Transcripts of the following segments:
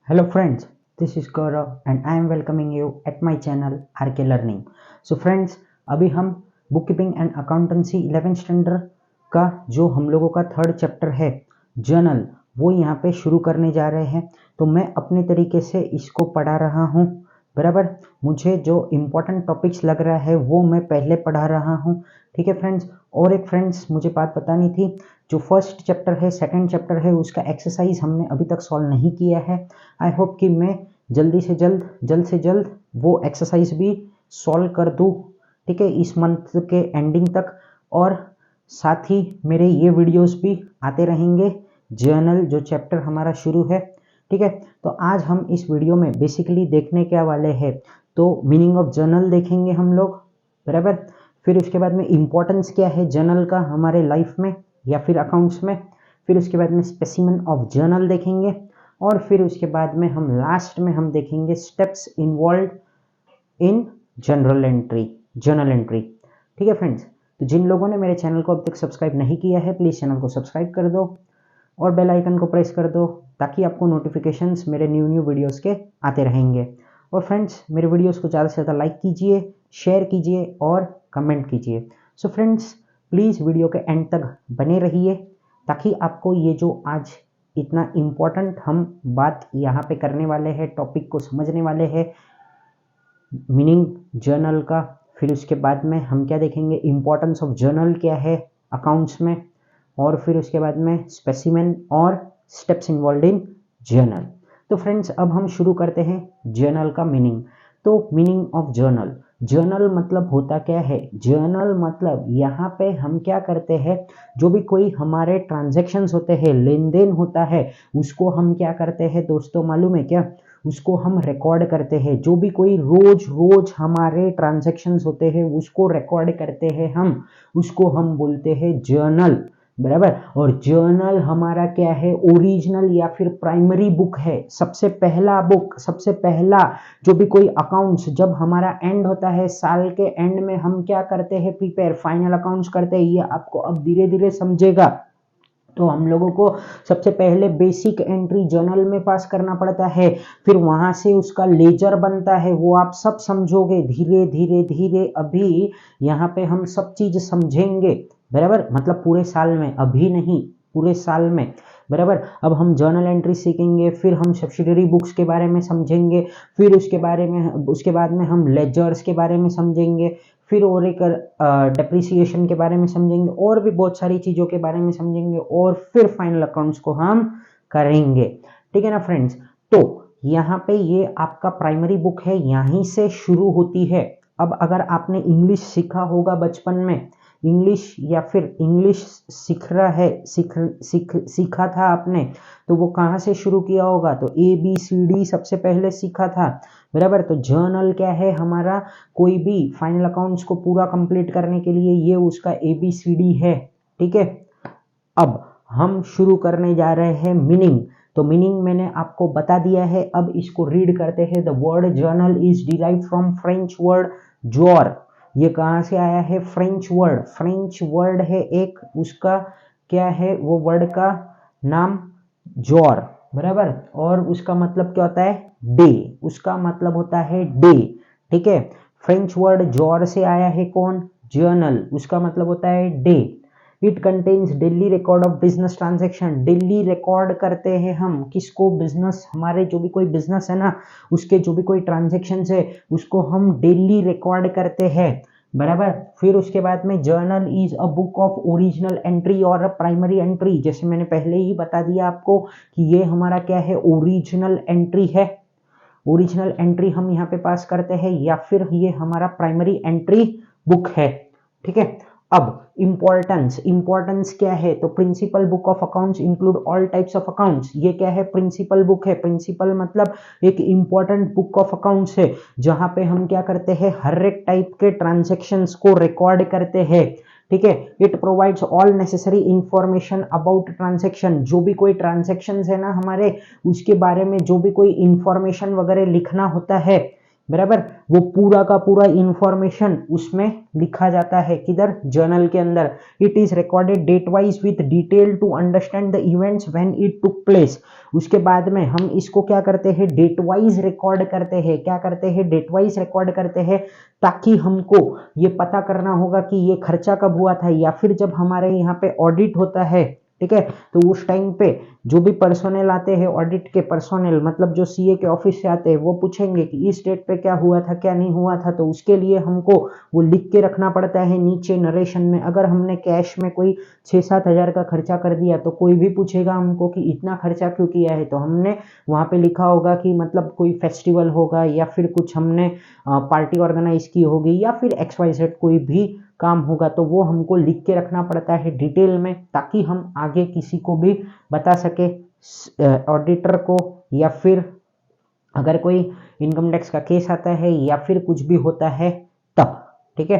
Hello friends, this is Gaurav and I am welcoming you at my channel RK Learning. So friends, अभी हम book keeping and accountancy 11th standard का जो हम लोगों का third chapter है journal, वो यहाँ पे शुरू करने जा रहे हैं। तो मैं अपने तरीके से इसको पढ़ा रहा हूँ, बराबर। मुझे जो इम्पोर्टेंट टॉपिक्स लग रहा है वो मैं पहले पढ़ा रहा हूँ, ठीक है फ्रेंड्स। और एक फ्रेंड्स मुझे बात बतानी थी, जो फर्स्ट चैप्टर है, सेकंड चैप्टर है, उसका एक्सरसाइज हमने अभी तक सॉल्व नहीं किया है। आई होप कि मैं जल्द से जल्द वो एक्सरसाइज भी सॉल्व कर दूँ, ठीक है, इस मंथ के एंडिंग तक। और साथ ही मेरे ये वीडियोस भी आते रहेंगे, जर्नल जो चैप्टर हमारा शुरू है, ठीक है। तो आज हम इस वीडियो में बेसिकली देखने क्या वाले हैं, तो मीनिंग ऑफ जर्नल देखेंगे हम लोग, बराबर। फिर उसके बाद में इम्पोर्टेंस क्या है जर्नल का हमारे लाइफ में या फिर अकाउंट्स में। फिर उसके बाद में स्पेसिमेन ऑफ जर्नल देखेंगे। और फिर उसके बाद में हम लास्ट में हम देखेंगे steps involve in journal entry, ठीक है फ्रेंड्स। तो जिन लोगों ने मेरे चैनल को अब तक सब्सक्राइब नहीं किया है, प्लीज़ चैनल को सब्सक्राइब कर दो और बेल आइकन को प्रेस कर दो, ताकि आपको नोटिफिकेशंस मेरे न्यू वीडियोस के आते रहेंगे। और फ्रेंड्स मेरे वीडियोस को ज़्यादा से ज़्यादा लाइक कीजिए, शेयर कीजिए और कमेंट कीजिए। सो फ्रेंड्स प्लीज़ वीडियो के एंड तक बने रहिए, ताकि आपको ये जो आज इतना इम्पोर्टेंट हम बात यहाँ पे करने वाले हैं, टॉपिक को समझने वाले हैं, मीनिंग जर्नल का। फिर उसके बाद में हम क्या देखेंगे, इम्पोर्टेंस ऑफ जर्नल क्या है अकाउंट्स में। और फिर उसके बाद में स्पेसिमेन और स्टेप्स इन्वॉल्व इन जर्नल। तो फ्रेंड्स अब हम शुरू करते हैं जर्नल का मीनिंग। तो मीनिंग ऑफ जर्नल, जर्नल मतलब होता क्या है, जर्नल मतलब यहाँ पे हम क्या करते हैं, जो भी कोई हमारे ट्रांजैक्शंस होते हैं, लेन देन होता है, उसको हम क्या करते हैं दोस्तों, मालूम है क्या, उसको हम रिकॉर्ड करते हैं। जो भी कोई रोज हमारे ट्रांजैक्शंस होते हैं उसको रिकॉर्ड करते हैं हम, उसको हम बोलते हैं जर्नल, बराबर। और जर्नल हमारा क्या है, ओरिजिनल या फिर प्राइमरी बुक है, सबसे पहला जो भी कोई अकाउंट्स जब हमारा एंड होता है, साल के एंड में हम क्या करते हैं, प्रिपेयर फाइनल अकाउंट्स करते हैं। ये आपको अब धीरे धीरे समझेगा। तो हम लोगों को सबसे पहले बेसिक एंट्री जर्नल में पास करना पड़ता है, फिर वहां से उसका लेजर बनता है, वो आप सब समझोगे धीरे धीरे। अभी यहाँ पे हम सब चीज समझेंगे, बराबर, मतलब पूरे साल में, अभी नहीं पूरे साल में, बराबर। अब हम जर्नल एंट्री सीखेंगे, फिर हम सब्सिडरी बुक्स के बारे में समझेंगे, फिर उसके बाद में हम लेजर्स के बारे में समझेंगे, फिर और एक डेप्रिसिएशन के बारे में समझेंगे, और भी बहुत सारी चीज़ों के बारे में समझेंगे, और फिर फाइनल अकाउंट्स को हम करेंगे, ठीक है ना फ्रेंड्स। तो यहाँ पे ये आपका प्राइमरी बुक है, यहीं से शुरू होती है। अब अगर आपने इंग्लिश सीखा होगा बचपन में, इंग्लिश या फिर इंग्लिश सीखा था आपने, तो वो कहाँ से शुरू किया होगा, तो ABCD सबसे पहले सीखा था, बराबर। तो जर्नल क्या है हमारा, कोई भी फाइनल अकाउंट्स को पूरा कंप्लीट करने के लिए ये उसका ABCD है, ठीक है। अब हम शुरू करने जा रहे हैं मीनिंग। तो मीनिंग मैंने आपको बता दिया है, अब इसको रीड करते हैं। The word journal is derived from French word जोर। ये कहाँ से आया है, फ्रेंच वर्ड है एक, उसका क्या है, वो वर्ड का नाम जोर, बराबर। और उसका मतलब क्या होता है, डे, उसका मतलब होता है डे, ठीक है। फ्रेंच वर्ड जोर से आया है कौन, जर्नल, उसका मतलब होता है day. It contains daily record of business transaction, daily record करते हैं हम किसको, बिजनेस, हमारे जो भी कोई बिजनेस है ना, उसके जो भी कोई ट्रांजेक्शन है उसको हम डेली रिकॉर्ड करते हैं, बराबर। फिर उसके बाद में journal is a book of original entry और अ प्राइमरी एंट्री, जैसे मैंने पहले ही बता दिया आपको कि ये हमारा क्या है, ओरिजिनल एंट्री है। ओरिजिनल एंट्री हम यहाँ पे पास करते हैं, या फिर ये हमारा प्राइमरी एंट्री बुक है, ठीक है। अब इंपॉर्टेंस क्या है, तो principal book of accounts include all types of accounts. ये क्या है, प्रिंसिपल बुक है। प्रिंसिपल मतलब एक इंपॉर्टेंट बुक ऑफ अकाउंट्स है, जहां पे हम क्या करते हैं, हर एक टाइप के ट्रांजेक्शन्स को रिकॉर्ड करते हैं, ठीक है। It provides all necessary information about transaction, जो भी कोई ट्रांजेक्शन है ना हमारे, उसके बारे में जो भी कोई इंफॉर्मेशन वगैरह लिखना होता है, बराबर। वो पूरा का पूरा इंफॉर्मेशन उसमें लिखा जाता है, किधर, जर्नल के अंदर। It is recorded date wise with detail to understand the events when it took place. उसके बाद में हम इसको क्या करते हैं, डेट वाइज रिकॉर्ड करते हैं। क्या करते हैं, डेट वाइज रिकॉर्ड करते हैं, ताकि हमको ये पता करना होगा कि ये खर्चा कब हुआ था, या फिर जब हमारे यहाँ पे ऑडिट होता है, ठीक है, तो उस टाइम पे जो भी पर्सोनेल आते हैं, ऑडिट के पर्सोनेल मतलब जो सीए के ऑफिस से आते हैं, वो पूछेंगे कि इस डेट पे क्या हुआ था, क्या नहीं हुआ था। तो उसके लिए हमको वो लिख के रखना पड़ता है नीचे नरेशन में। अगर हमने कैश में कोई 6-7 हज़ार का खर्चा कर दिया, तो कोई भी पूछेगा हमको कि इतना खर्चा क्यों किया है, तो हमने वहाँ पे लिखा होगा कि मतलब कोई फेस्टिवल होगा, या फिर कुछ हमने पार्टी ऑर्गेनाइज की होगी, या फिर XYZ कोई भी काम होगा, तो वो हमको लिख के रखना पड़ता है डिटेल में, ताकि हम आगे किसी को भी बता सके, ऑडिटर को, या फिर अगर कोई इनकम टैक्स का केस आता है, या फिर कुछ भी होता है तब। ठीक है,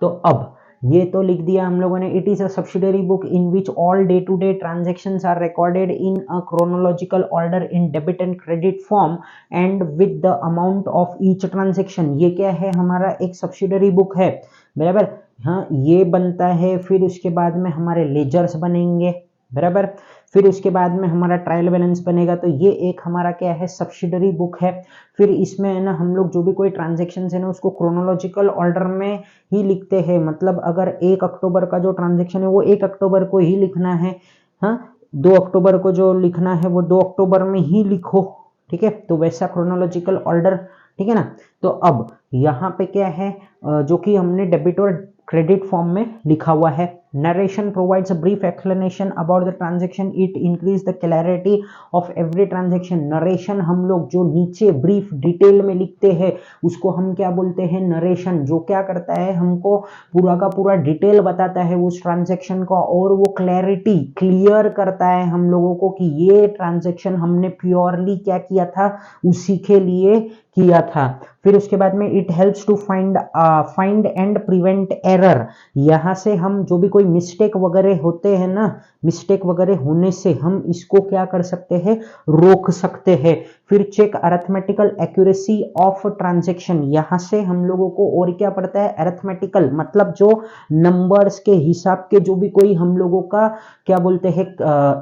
तो अब ये तो लिख दिया हम लोगों ने। It is a subsidiary book in which all day to day transactions are recorded in a chronological order in debit and credit form and with the amount of each transaction. ये क्या है, हमारा एक सब्सिडरी बुक है, बराबर। हाँ, ये बनता है, फिर उसके बाद में हमारे लेजर्स बनेंगे, बराबर। फिर उसके बाद में हमारा ट्रायल बैलेंस बनेगा। तो ये एक हमारा क्या है, सब्सिडरी बुक है। फिर इसमें है ना, हम लोग जो भी कोई ट्रांजेक्शन है ना, उसको क्रोनोलॉजिकल ऑर्डर में ही लिखते हैं। मतलब अगर 1 अक्टूबर का जो ट्रांजेक्शन है, वो 1 अक्टूबर को ही लिखना है। हाँ, 2 अक्टूबर को जो लिखना है, वो 2 अक्टूबर में ही लिखो। ठीक है, तो वैसा क्रोनोलॉजिकल ऑर्डर, ठीक है ना। तो अब यहाँ पे क्या है, जो कि हमने डेबिट और क्रेडिट फॉर्म में लिखा हुआ है। Narration provides a brief explanation about the transaction, it increase the clarity of every transaction. Narration हम लोग जो नीचे ब्रीफ डिटेल में लिखते हैं, उसको हम क्या बोलते हैं, नरेशन। जो क्या करता है, हमको पूरा का पूरा डिटेल बताता है उस ट्रांजेक्शन का, और वो क्लैरिटी क्लियर करता है हम लोगों को कि ये ट्रांजेक्शन हमने प्योरली क्या किया था, उसी के लिए किया था। फिर उसके बाद में it helps to find and prevent error. यहाँ से हम जो भी कोई मिस्टेक वगैरह होते हैं ना, मिस्टेक वगैरह होने से हम इसको क्या कर सकते हैं, रोक सकते हैं। फिर check arithmetical accuracy of transaction. यहाँ से हम लोगों को और क्या पड़ता है, अरिथमेटिकल मतलब जो नंबर्स के हिसाब के जो भी कोई हम लोगों का क्या बोलते हैं,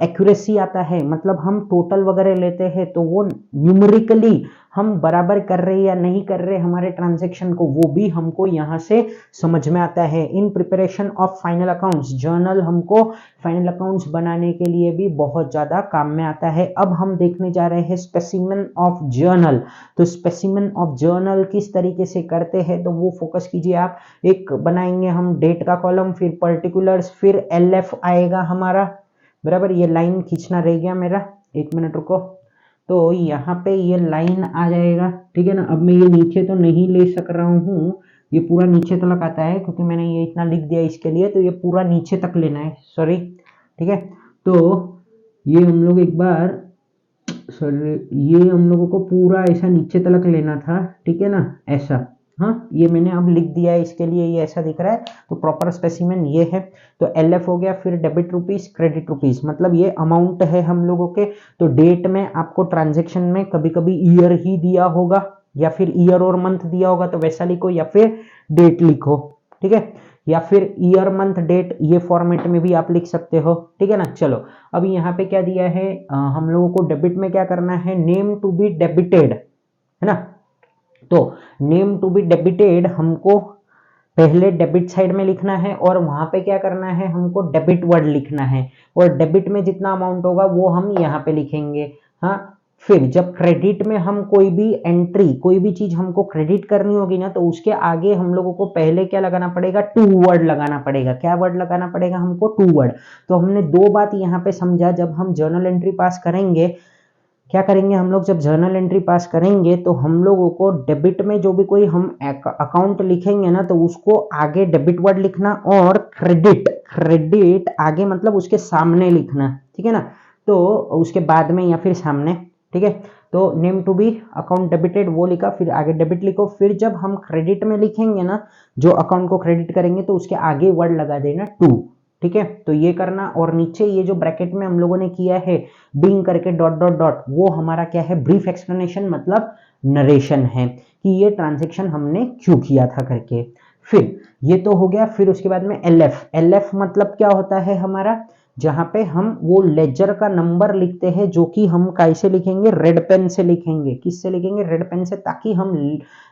एक्यूरेसी आता है। मतलब हम टोटल वगैरह लेते हैं, तो वो न्यूमेरिकली हम बराबर कर रहे या नहीं कर रहे हमारे ट्रांजेक्शन को, वो भी हमको यहाँ से समझ में आता है। In preparation of final accounts, journal हमको फाइनल अकाउंट्स बनाने के लिए भी बहुत ज्यादा काम में आता है। अब हम देखने जा रहे हैं स्पेसिमेन ऑफ जर्नल। तो स्पेसिमेन ऑफ जर्नल किस तरीके से करते हैं, तो वो फोकस कीजिए आप। एक बनाएंगे हम डेट का कॉलम, फिर पर्टिकुलर्स, फिर LF आएगा हमारा, बराबर। ये लाइन खींचना रह गया मेरा, 1 मिनट रुको। तो यहाँ पे ये लाइन आ जाएगा, ठीक है ना। अब मैं ये नीचे तो नहीं ले सक रहा हूँ, ये पूरा नीचे तक आता है, क्योंकि मैंने ये इतना लिख दिया इसके लिए, तो ये पूरा नीचे तक लेना है, सॉरी, ठीक है। तो ये हम लोग एक बार, सॉरी, ये हम लोगों को पूरा ऐसा नीचे तक लेना था, ठीक है ना, ऐसा। हाँ, ये मैंने अब लिख दिया है, इसके लिए ये ऐसा दिख रहा है। तो प्रॉपर स्पेसिमेन ये है। तो LF हो गया, फिर डेबिट रुपीस, क्रेडिट रुपीस, मतलब ये अमाउंट है हम लोगों के। तो डेट में आपको ट्रांजेक्शन में कभी कभी ईयर ही दिया होगा, या फिर ईयर और मंथ दिया होगा, तो वैसा लिखो, या फिर डेट लिखो, ठीक है। या फिर ईयर मंथ डेट, ये फॉर्मेट में भी आप लिख सकते हो, ठीक है ना। चलो, अब यहाँ पे क्या दिया है, हम लोगों को डेबिट में क्या करना है, नेम टू बी डेबिटेड, है ना। तो नेम टू बी डेबिटेड हमको पहले डेबिट साइड में लिखना है, और वहां पे क्या करना है, हमको डेबिट वर्ड लिखना है, और डेबिट में जितना अमाउंट होगा वो हम यहाँ पे लिखेंगे। हाँ, फिर जब क्रेडिट में हम कोई भी एंट्री, कोई भी चीज हमको क्रेडिट करनी होगी ना, तो उसके आगे हम लोगों को पहले क्या लगाना पड़ेगा, टू वर्ड लगाना पड़ेगा। क्या वर्ड लगाना पड़ेगा हमको, टू वर्ड। तो हमने 2 बात यहाँ पे समझा। जब हम जर्नल एंट्री पास करेंगे, क्या करेंगे हम लोग, जब जर्नल एंट्री पास करेंगे, तो हम लोगों को डेबिट में जो भी कोई हम अकाउंट लिखेंगे ना, तो उसको आगे डेबिट वर्ड लिखना, और क्रेडिट, क्रेडिट आगे मतलब उसके सामने लिखना, ठीक है ना। तो उसके बाद में या फिर सामने, ठीक है। तो name to be account debited वो लिखा, फिर आगे डेबिट लिखो। फिर जब हम क्रेडिट में लिखेंगे ना, जो अकाउंट को क्रेडिट करेंगे, तो उसके आगे वर्ड लगा देना टू, ठीक है। तो ये करना, और नीचे ये जो ब्रैकेट में हम लोगों ने किया है बिंग करके डॉट डॉट डॉट, वो हमारा क्या है, ब्रीफ एक्सप्लेनेशन मतलब नरेशन है। कि ये ट्रांजेक्शन हमने क्यों किया था करके। फिर ये तो हो गया। फिर उसके बाद में एलएफ मतलब क्या होता है हमारा, जहां पे हम वो लेजर का नंबर लिखते हैं, जो कि हम कैसे लिखेंगे, रेड पेन से लिखेंगे। किससे लिखेंगे, रेड पेन से, ताकि हम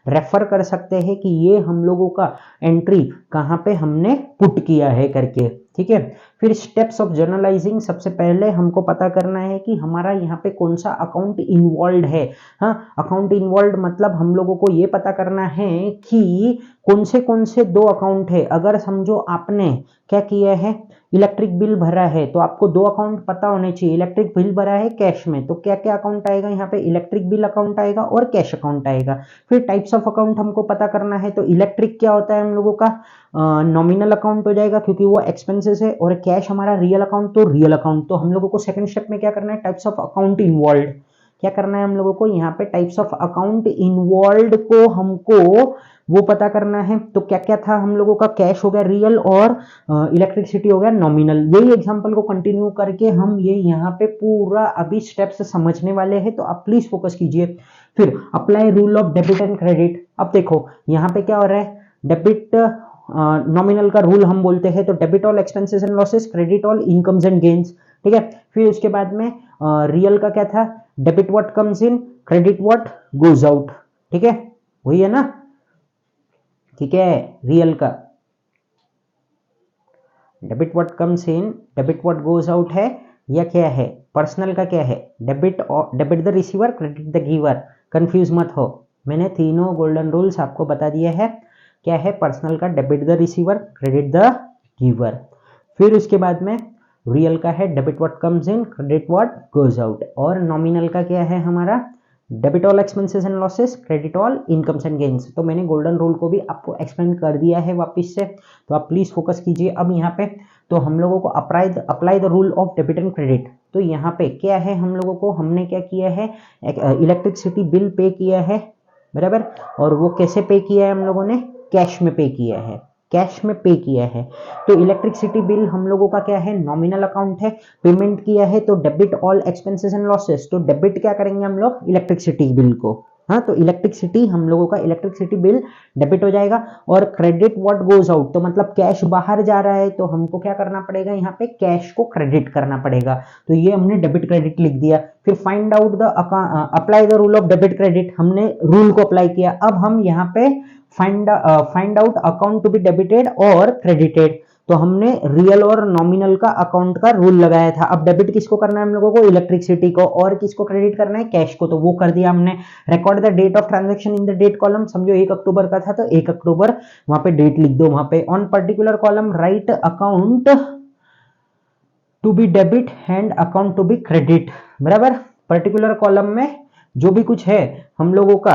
रेफर कर सकते हैं कि ये हम लोगों का एंट्री कहाँ पे हमने पुट किया है करके, ठीक है। फिर स्टेप्स ऑफ जर्नलाइजिंग, सबसे पहले हमको पता करना है कि हमारा यहाँ पे कौन सा अकाउंट इन्वॉल्व है। हाँ, अकाउंट इन्वॉल्व मतलब हम लोगों को ये पता करना है कि कौन से दो अकाउंट है। अगर समझो आपने क्या किया है, इलेक्ट्रिक बिल भरा है, तो आपको दो अकाउंट पता होने चाहिए। इलेक्ट्रिक बिल भरा है कैश में, तो क्या क्या अकाउंट आएगा यहाँ पे, इलेक्ट्रिक बिल अकाउंट आएगा और कैश अकाउंट आएगा। फिर टाइप्स ऑफ अकाउंट हमको पता करना है, तो इलेक्ट्रिक क्या होता है हम लोगों का, नॉमिनल अकाउंट हो जाएगा क्योंकि वो एक्सपेंसेस है, और कैश हमारा रियल अकाउंट, तो रियल अकाउंट। तो हम लोगों को सेकंड स्टेप में क्या करना है, टाइप्स ऑफ अकाउंट इन्वॉल्व, क्या करना है हम लोगों को यहाँ पे, टाइप्स ऑफ अकाउंट इन्वॉल्व को हमको वो पता करना है। तो क्या क्या था हम लोगों का, कैश हो गया रियल, और इलेक्ट्रिसिटी हो गया नॉमिनल। यही एग्जांपल को कंटिन्यू करके हम ये यहाँ पे पूरा अभी स्टेप्स समझने वाले हैं, तो आप प्लीज फोकस कीजिए। फिर apply rule of debit and credit. अब देखो यहाँ पे क्या हो रहा है, डेबिट नॉमिनल का रूल हम बोलते हैं, तो debit all expenses and losses, credit all incomes and gains, ठीक है। फिर उसके बाद में रियल का क्या था, debit what comes in, credit what goes out, ठीक है, वही है ना, ठीक है। रियल का debit what comes in, debit what goes out है, या क्या है, पर्सनल का क्या है, debit debit the receiver, credit the giver. Confuse मत हो, मैंने तीनों गोल्डन रूल्स आपको बता दिए हैं। क्या है, पर्सनल का debit the receiver, credit the giver. फिर उसके बाद में रियल का है debit what comes in, credit what goes out, और नॉमिनल का क्या है हमारा, debit all expenses and losses, credit all incomes and gains. तो मैंने गोल्डन रूल को भी आपको एक्सप्लेन कर दिया है वापस से, तो आप प्लीज फोकस कीजिए। अब यहाँ पे तो हम लोगों को apply the rule of debit and credit. तो यहाँ पे क्या है हम लोगों को, हमने क्या किया है, इलेक्ट्रिसिटी बिल पे किया है, बराबर, और वो कैसे पे किया है हम लोगों ने, कैश में पे किया है, कैश में पे किया है। तो इलेक्ट्रिसिटी बिल हम लोगों का क्या है, नॉमिनल अकाउंट है, पेमेंट किया है, तो debit all expenses and losses. तो डेबिट क्या करेंगे हम लोग, इलेक्ट्रिसिटी बिल को, हाँ, तो इलेक्ट्रिसिटी हम लोगों का इलेक्ट्रिसिटी बिल डेबिट हो जाएगा। और क्रेडिट व्हाट गोज आउट, तो मतलब कैश बाहर जा रहा है, तो हमको क्या करना पड़ेगा, यहाँ पे कैश को क्रेडिट करना पड़ेगा। तो ये हमने डेबिट क्रेडिट लिख दिया। फिर find out the apply the rule of debit credit, हमने रूल को अप्लाई किया। अब हम यहाँ पे find out account to be debited और क्रेडिटेड। तो हमने रियल और नॉमिनल का अकाउंट का रूल लगाया था। अब डेबिट किसको करना है हम लोगों को, इलेक्ट्रिसिटी को, और किसको क्रेडिट करना है, कैश को, तो वो कर दिया हमने। Record the date of transaction in the date column, समझो 1 अक्टूबर का था, तो 1 अक्टूबर वहां पे डेट लिख दो। वहां पे on particular column write account to be debit and account to be credit, बराबर। पर्टिकुलर कॉलम में जो भी कुछ है हम लोगों का,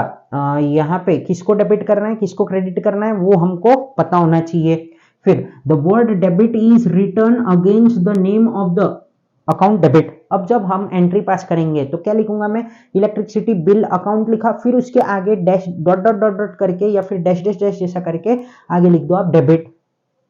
यहाँ पे किसको डेबिट करना है, किसको क्रेडिट करना है, वो हमको पता होना चाहिए। फिर the word debit is return against the name of the account debit. अब जब हम एंट्री पास करेंगे तो क्या लिखूंगा मैं, इलेक्ट्रिसिटी बिल अकाउंट लिखा, फिर उसके आगे dash dot dot dot dot करके, या फिर डैश डैश डैश जैसा करके आगे लिख दो आप डेबिट,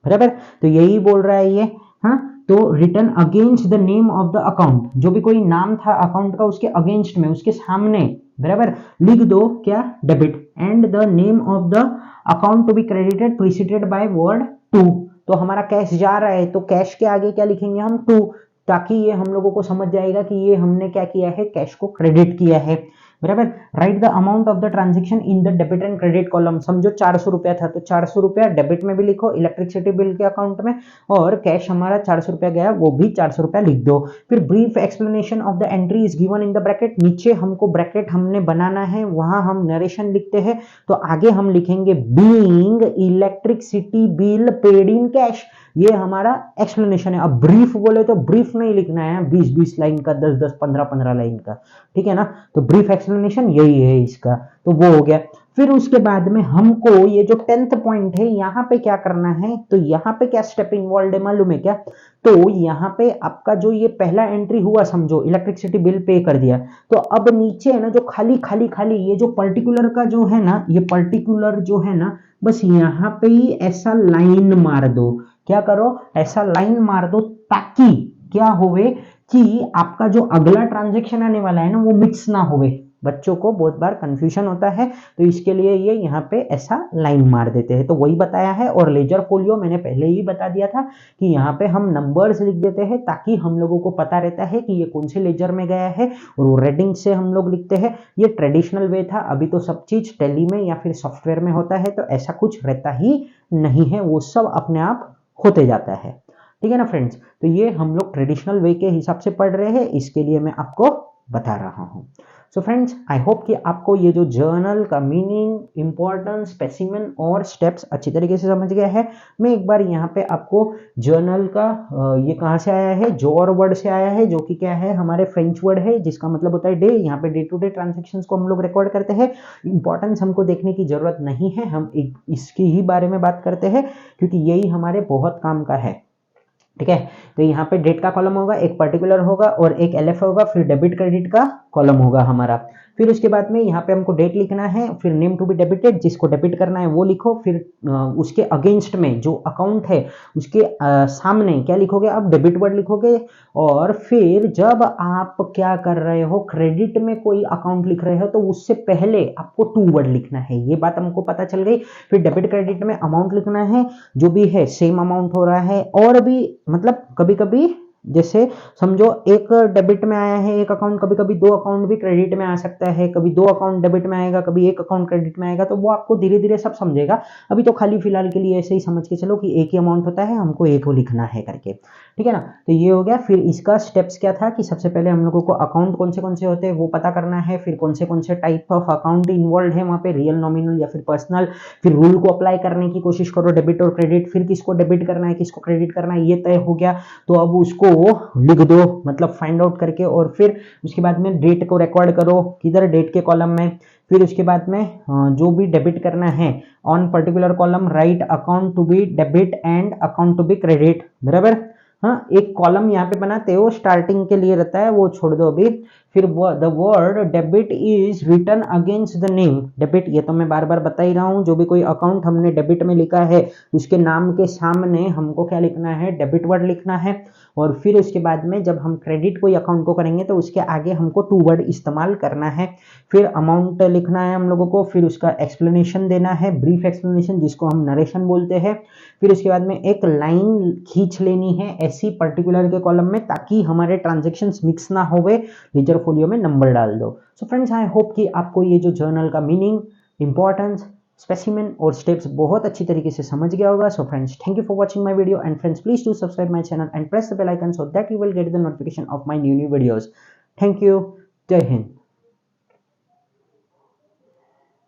बराबर। तो यही बोल रहा है ये, हाँ। तो return against the name of the account, जो भी कोई नाम था अकाउंट का, उसके अगेंस्ट में, उसके सामने, बराबर, लिख दो क्या, debit, and the name of the account to be credited preceded by word to. तो हमारा कैश जा रहा है, तो कैश के आगे क्या लिखेंगे हम, टू, ताकि ये हम लोगों को समझ जाएगा कि ये हमने क्या किया है, कैश को क्रेडिट किया है, बराबर। Right the amount of the transaction in the debit and credit column, समझो 400 रुपया था, तो 400 रुपया डेबिट में भी लिखो इलेक्ट्रिसिटी बिल के अकाउंट में, और कैश हमारा 400 रुपया गया, वो भी 400 रुपया लिख दो। फिर brief explanation of the entry is given in the bracket, नीचे हमको ब्रैकेट हमने बनाना है, वहां हम नरेशन लिखते हैं, तो आगे हम लिखेंगे being electricity bill paid in cash, ये हमारा एक्सप्लेनेशन है। अब ब्रीफ बोले तो ब्रीफ नहीं लिखना है 20-20 लाइन का, 10-10, 15-15 लाइन का, ठीक है ना। तो ब्रीफ एक्सप्लेनेशन यही है इसका, तो वो हो गया। फिर उसके बाद में हमको ये जो 10th पॉइंट है, यहाँ पे क्या करना है, तो यहाँ पे क्या स्टेप इन्वॉल्व है मालूम है क्या, तो यहाँ पे आपका जो ये पहला एंट्री हुआ, समझो इलेक्ट्रिसिटी बिल पे कर दिया, तो अब नीचे है ना जो खाली खाली खाली ये जो पर्टिकुलर का जो है ना, ये पर्टिकुलर जो है ना, बस यहाँ पे ही ऐसा लाइन मार दो, क्या करो, ऐसा लाइन मार दो, ताकि क्या होवे कि आपका जो अगला ट्रांजेक्शन आने वाला है ना, वो मिक्स ना होवे, बच्चों को बहुत बार कंफ्यूजन होता है, तो इसके लिए ये यहाँ पे ऐसा लाइन मार देते हैं, तो वही बताया है। और लेजर फोलियो मैंने पहले ही बता दिया था कि यहाँ पे हम नंबर्स लिख देते हैं ताकि हम लोगों को पता रहता है कि ये कौन से लेजर में गया है, और वो रेडिंग से हम लोग लिखते हैं। ये ट्रेडिशनल वे था, अभी तो सब चीज टैली में या फिर सॉफ्टवेयर में होता है, तो ऐसा कुछ रहता ही नहीं है, वो सब अपने आप होते जाता है। ठीक है ना फ्रेंड्स, तो ये हम लोग ट्रेडिशनल वे के हिसाब से पढ़ रहे हैं, इसके लिए मैं आपको बता रहा हूं। सो फ्रेंड्स, आई होप कि आपको ये जो जर्नल का मीनिंग, इंपॉर्टेंस, स्पेसिमेन और स्टेप्स अच्छी तरीके से समझ गया है। मैं एक बार यहाँ पे आपको जर्नल का ये कहाँ से आया है, जोर वर्ड से आया है, जो कि क्या है, हमारे फ्रेंच वर्ड है जिसका मतलब होता है डे। यहाँ पे डे टू डे ट्रांजेक्शन्स को हम लोग रिकॉर्ड करते हैं। इंपॉर्टेंस हमको देखने की जरूरत नहीं है, हम इसकी ही बारे में बात करते हैं क्योंकि यही हमारे बहुत काम का है। ठीक है, तो यहाँ पे डेट का कॉलम होगा, एक पर्टिकुलर होगा और एक एलएफ होगा, फिर डेबिट क्रेडिट का कॉलम होगा हमारा। फिर उसके बाद में यहाँ पे हमको डेट लिखना है, फिर नेम टू बी डेबिटेड, जिसको डेबिट करना है वो लिखो, फिर उसके अगेंस्ट में जो अकाउंट है उसके सामने क्या लिखोगे आप, डेबिट वर्ड लिखोगे। और फिर जब आप क्या कर रहे हो, क्रेडिट में कोई अकाउंट लिख रहे हो तो उससे पहले आपको टू वर्ड लिखना है, ये बात हमको पता चल गई। फिर डेबिट क्रेडिट में अमाउंट लिखना है, जो भी है सेम अमाउंट हो रहा है, और भी मतलब कभी कभी जैसे समझो एक डेबिट में आया है एक अकाउंट, कभी कभी दो अकाउंट भी क्रेडिट में आ सकता है, कभी दो अकाउंट डेबिट में आएगा, कभी एक अकाउंट क्रेडिट में आएगा, तो वो आपको धीरे धीरे सब समझेगा। अभी तो खाली फिलहाल के लिए ऐसे ही समझ के चलो कि एक ही अमाउंट होता है, हमको एक ही लिखना है करके। ठीक है ना, तो ये हो गया। फिर इसका स्टेप्स क्या था कि सबसे पहले हम लोगों को अकाउंट कौन से होते हैं वो पता करना है, फिर कौन से टाइप ऑफ अकाउंट इन्वॉल्व है वहाँ पे, रियल, नॉमिनल या फिर पर्सनल। फिर रूल को अप्लाई करने की कोशिश करो, डेबिट और क्रेडिट, फिर किसको डेबिट करना है किसको क्रेडिट करना है ये तय हो गया, तो अब उसको लिख दो, मतलब फाइंड आउट करके। और फिर उसके बाद में डेट को रिकॉर्ड करो, किधर, डेट के कॉलम में। फिर उसके बाद में जो भी डेबिट करना है on particular column write account to be debit and account to be credit, बराबर। हाँ, एक कॉलम यहाँ पे बनाते हो स्टार्टिंग के लिए रहता है, वो छोड़ दो अभी। फिर the word debit is written against the name, debit ये तो मैं बार बार बता ही रहा हूँ, जो भी कोई अकाउंट हमने डेबिट में लिखा है उसके नाम के सामने हमको क्या लिखना है, डेबिट वर्ड लिखना है। और फिर उसके बाद में जब हम क्रेडिट कोई अकाउंट को करेंगे तो उसके आगे हमको टू वर्ड इस्तेमाल करना है। फिर अमाउंट लिखना है हम लोगों को, फिर उसका एक्सप्लेनेशन देना है, ब्रीफ एक्सप्लेनेशन जिसको हम नरेशन बोलते हैं। फिर उसके बाद में एक लाइन खींच लेनी है ऐसी पर्टिकुलर के कॉलम में ताकि हमारे ट्रांजेक्शन्स मिक्स ना होवे, लेजर फोलियो में नंबर डाल दो। सो फ्रेंड्स, आई होप कि आपको ये जो जर्नल का मीनिंग, इंपॉर्टेंस, स्पेसिमेन और स्टेप्स बहुत अच्छी तरीके से समझ गया होगा। So friends, thank you for watching my video and friends please do subscribe my channel and press the bell icon so that you will get the notification of my new videos. Thank you, Jai Hind.